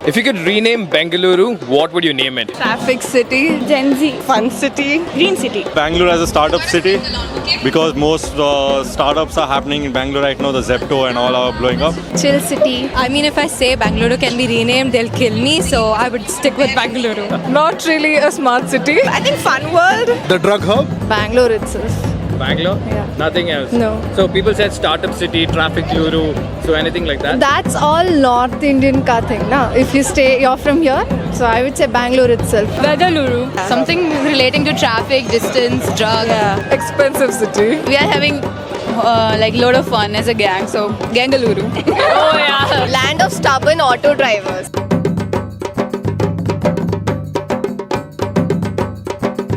If you could rename Bengaluru, what would you name it? Traffic City, Gen Z, Fun City, Green City. Bangalore as a startup city because most startups are happening in Bangalore right now. The Zepto and all are blowing up. Chill City. I mean, if I say Bangalore can be renamed, they'll kill me, so I would stick with Bangalore. Not really a smart city. I think Fun World. The drug hub? Bangalore itself. Bangalore? Yeah. Nothing else? No. So people said startup city, traffic guru, so anything like that? That's all North Indian ka thing, na? If you're from here, so I would say Bangalore itself. Bengaluru. Something relating to traffic, distance, drugs. Yeah. Expensive city. We are having like load of fun as a gang, so Gangaluru. Oh yeah. Land of stubborn auto drivers.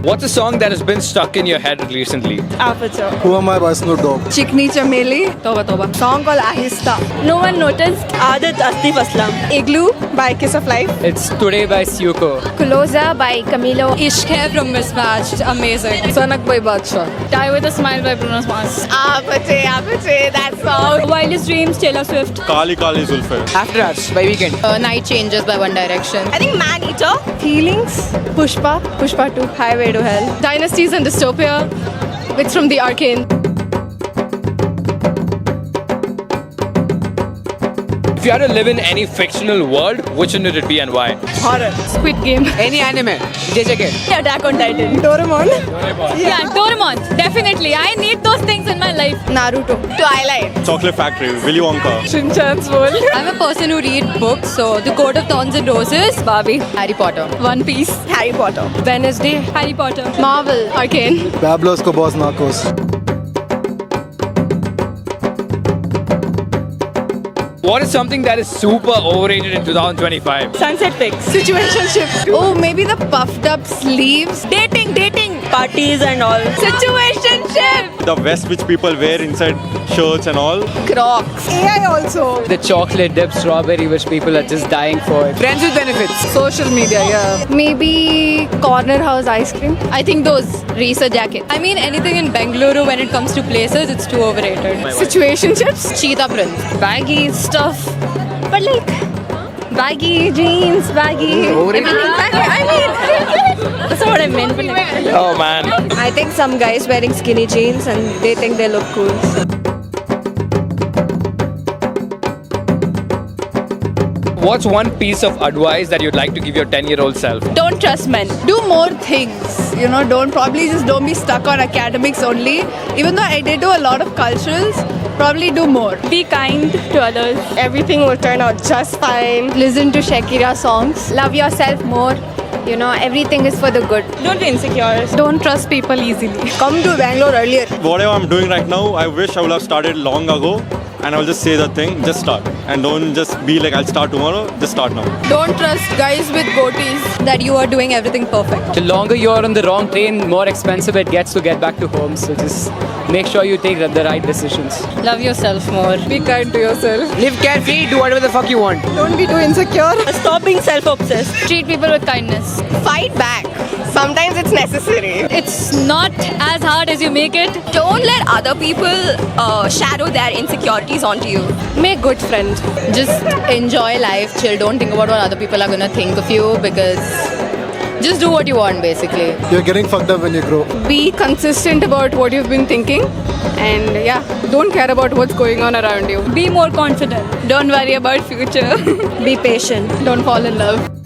What's a song that has been stuck in your head recently? Aperture. Who Am I by Snoop Dogg? Chikni Chameli. Toba Toba. Song called Ahista. No one noticed. Adat Astif Aslam. Igloo by Kiss of Life. It's Today by Syuko. Kuloza by Camilo. Ishq Hai from Mismatched, amazing. Sanak by Badshah. Die with a Smile by Bruno Mars. Apache, that song. Wildest Dreams, Taylor Swift. Kali Kali Zulfe. After Us by Weekend. Night Changes by One Direction. I think Man Eater. Feelings. Pushpa. Pushpa 2. Highway to Hell. Dynasties and Dystopia. It's from the Arcane. If you had to live in any fictional world, which one would it be and why? Horror. Squid Game. Any anime. JJK. Attack on Titan. Doraemon. Yeah, Doraemon, definitely. I need those things in my life. Naruto. Twilight. Chocolate Factory. Willy Wonka. Shinchan's World. I'm a person who reads books, so The Court of Thorns and Roses, Barbie. Harry Potter. One Piece, Harry Potter. Wednesday. Harry Potter. Marvel. Arcane. Pablo Escobar's Narcos. What is something that is super overrated in 2025? Sunset Pics. Situationship. Oh, maybe the puffed up sleeves. Dating. Parties and all. Situationship. The vest which people wear inside shirts and all. Crocs. AI also. The chocolate dip strawberry which people are just dying for. Friends with benefits. Social media, yeah. Maybe corner house ice cream. I think those Racer jacket. I mean, anything in Bengaluru when it comes to places, it's too overrated. Situationships. Cheetah print. Baggy stuff. But like, baggy jeans, baggy. Overrated. I mean, that's not what I meant. But like, Oh man. I think some guys wearing skinny jeans and they think they look cool. What's one piece of advice that you'd like to give your 10-year-old self? Don't trust men. Do more things. Don't be stuck on academics only. Even though I did do a lot of culturals, probably do more. Be kind to others. Everything will turn out just fine. Listen to Shakira songs. Love yourself more. Everything is for the good. Don't be insecure. Don't trust people easily. Come to Bangalore earlier. Whatever I'm doing right now, I wish I would have started long ago. And I'll just say the thing, just start. And don't just be like, I'll start tomorrow, just start now. Don't trust guys with goatees. That you are doing everything perfect. The longer you're on the wrong train, more expensive it gets to get back to home. So just make sure you take the right decisions. Love yourself more. Be kind to yourself. Live carefree, do whatever the fuck you want. Don't be too insecure. Stop being self-obsessed. Treat people with kindness. Fight back. Sometimes it's necessary. It's not as hard as you make it. Don't let other people shadow their insecurities onto you. Make good friends. Just enjoy life, chill. Don't think about what other people are gonna think of you because just do what you want basically. You're getting fucked up when you grow. Be consistent about what you've been thinking. And don't care about what's going on around you. Be more confident. Don't worry about future. Be patient. Don't fall in love.